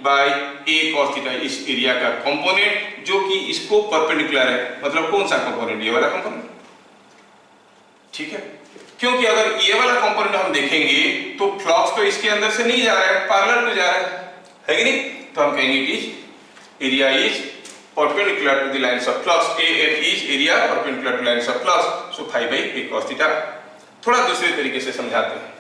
by a cos theta, इस एरिया का कंपोनेंट जो कि इसको परपेंडिकुलर है। मतलब कौन सा कंपोनेंट? ये वाला कंपोनेंट, ठीक है। क्योंकि अगर ये वाला कंपोनेंट हम देखेंगे तो फ्लक्स तो इसके अंदर से नहीं जा रहा है, पैरेलल टू जा रहा है कि नहीं। तो हम कहेंगे कि area is perpendicular to the lines of flux, AF is area perpendicular to lines of flux, so phi by a cos theta। थोड़ा दूसरे तरीके से समझाते हैं,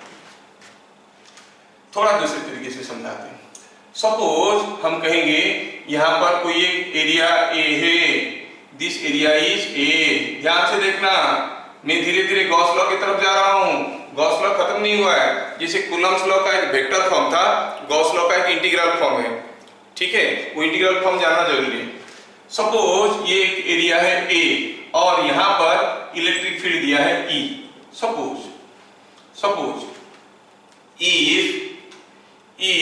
सपोज हम कहेंगे यहाँ पर कोई एक एरिया A है, दिस एरिया इज A। ध्यान से देखना, मैं धीरे धीरे गॉस लॉ की तरफ जा रहा हूँ। गॉस लॉ खत्म नहीं हुआ है। जैसे कूलम्स लॉ का एक वेक्टर फॉर्म था, गॉस लॉ का एक इंटीग्रल फॉर्म है, ठीक है। वो इंटीग्रल फॉर्म जानना जरूरी है। सपोज ये एक एरिया है A और यहाँ पर इलेक्ट्रिक फील्ड दिया है E। Suppose if E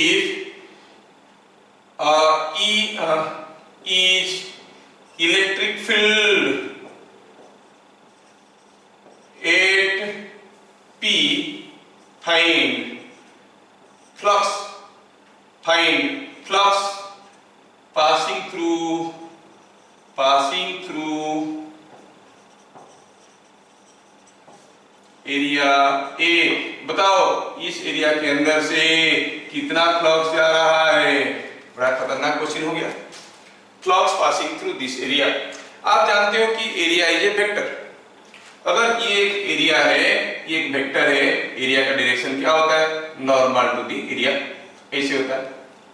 is electric field at P, find flux passing through area A। बताओ इस एरिया के अंदर से कितना फ्लक्स जा रहा है? बड़ा खतरनाक क्वेश्चन हो गया। Flux passing through this area. आप जानते हो कि एरिया इज ए वेक्टर। अगर ये एक एरिया है, ये एक वेक्टर है, एरिया का डायरेक्शन क्या होता है? नॉर्मल टू दी एरिया, ऐसे होता है।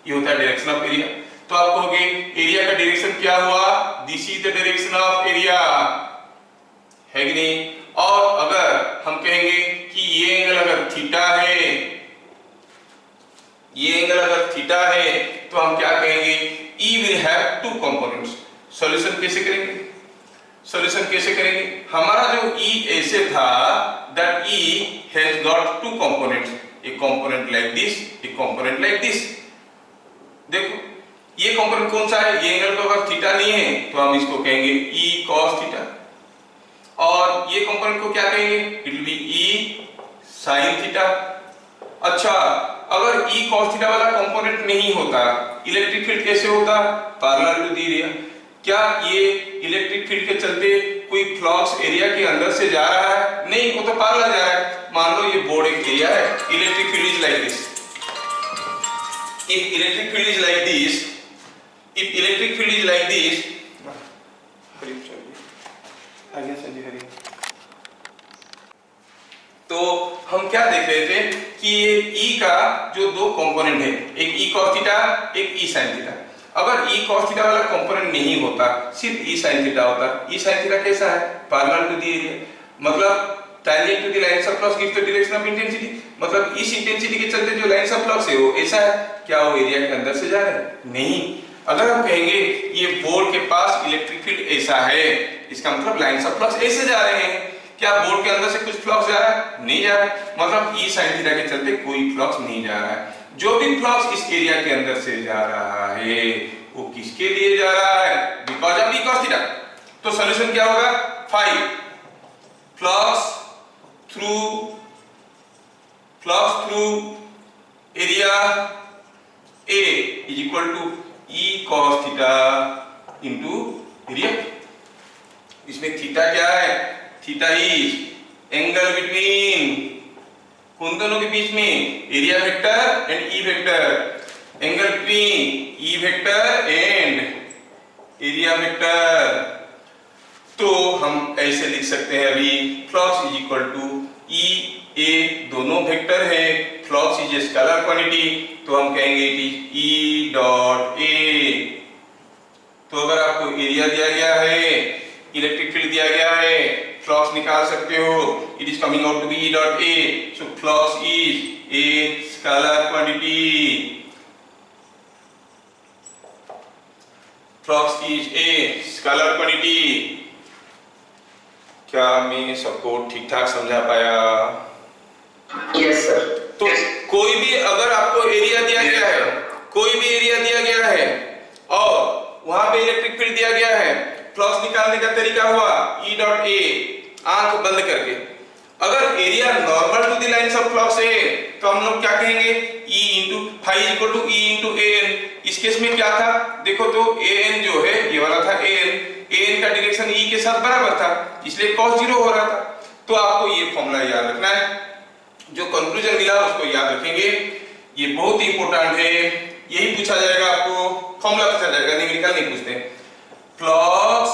ये होता है डायरेक्शन ऑफ एरिया। तो आप कहोगे एरिया का डायरेक्शन क्या हुआ? This is the direction of area, है कि नहीं। और अगर हम कहेंगे कि ये अगर थीटा है, ये एंगल अगर थीटा है, तो हम क्या कहेंगे, E will have two components. Solution कैसे करेंगे, सॉल्यूशन कैसे करेंगे, हमारा जो E ऐसे था, that E has got two components, एक component like this, एक component like this. देखो ये कंपोनेंट कौन सा है, ये एंगल तो अगर थीटा नहीं है तो हम इसको कहेंगे E cos थीटा, और ये कंपोनेंट को क्या कहेंगे, it will B E sin theta. अच्छा, अगर E cos थीटा वाला कंपोनेंट नहीं होता, इलेक्ट्रिक फील्ड कैसे होता, पैरेलल टू द एरिया। क्या ये इलेक्ट्रिक फील्ड के चलते कोई फ्लक्स एरिया के अंदर से जा रहा है, नहीं, वो तो पैरेलल जा रहा है। मान लो ये बोर्ड एक एरिया है, electric field is like this, if electric field is like this, if electric field is like this, तो हम क्या देख रहे थे कि ये E का जो दो कंपोनेंट है, एक E cos थीटा, एक E sin थीटा। अगर E cos थीटा वाला कंपोनेंट नहीं होता, सिर्फ E sin थीटा होता, E sin थीटा कैसा है, पैरेलल टू द एरिया, मतलब tangent to the lines of flux gives the direction of intensity, मतलब इस इंटेंसिटी के चलते जो लाइंस ऑफ फ्लक्स है वो ऐसा है, क्या वो एरिया के अंदर से जा रहा है, नहीं। अगर हम कहेंगे ये बोर्ड के पास इलेक्ट्रिक फील्ड ऐसा है, इसका मतलब लाइंस ऑफ फ्लक्स ऐसे जा रहे हैं, क्या बोर्ड के अंदर से कुछ फ्लक्स जा रहा है, नहीं जा रहा है, मतलब E sin थीटा के चलते कोई फ्लक्स नहीं जा रहा है। जो भी फ्लक्स इस एरिया के अंदर से जा रहा है वो किसके लिए जा रहा है, because of E cos theta. तो सॉल्यूशन क्या होगा, 5 flux through area A is equal to E cos theta into area. इसमें थीटा क्या है, थीटा इज एंगल बिटवीन, कौन दोनों के बीच में, area vector and E vector, angle between E vector and area vector. तो हम ऐसे लिख सकते हैं अभी, flux is equal to E A, दोनों वेक्टर है, flux is a scalar quantity, तो हम कहेंगे it is E dot A। तो अगर आपको एरिया दिया गया है, इलेक्ट्रिक फील्ड दिया गया है, फ्लक्स निकाल सकते हो, it is coming out to be E dot A, so flux is a scalar quantity, flux is a scalar quantity. क्या मैं सबको ठीक ठाक समझा पाया? Yes sir. तो कोई भी अगर आपको एरिया दिया गया है, कोई भी एरिया दिया गया है और वहां पे इलेक्ट्रिक फील्ड दिया गया है, फ्लक्स निकालने का तरीका हुआ E डॉट A, आंख बंद करके। अगर area normal to the lines of flux है तो हम लोग क्या कहेंगे, E into phi equal to E into AN। इस केस में क्या था, देखो तो AN जो है ये वाला था AN का डायरेक्शन E के साथ बराबर था, इसलिए cos 0 हो रहा था। तो आपको ये फॉर्मूला याद रखना है, जो कंक्लूजन मिला उसको याद रखेंगे, ये बहुत ही इंपॉर्टेंट है, यही पूछा जाएगा आपको, फॉर्मूला पूछा जाएगा, न्यूमेरिकल नहीं पूछते। Flux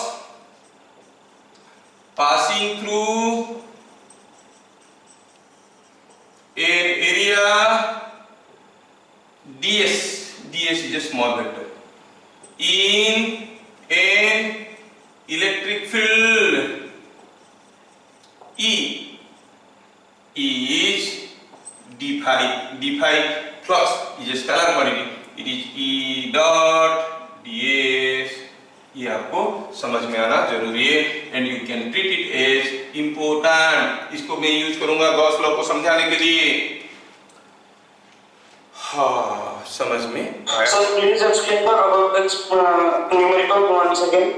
passing through an area ds is a small vector in an electric field E is d phi flux is a scalar quantity, it is E dot ds। ये आपको समझ में आना जरूरी है and you can treat it as important. इसको मैं use करूंगा गॉस लॉ को समझाने के लिए। हाँ, समझ में आया? Sir please explain the above numerical once again।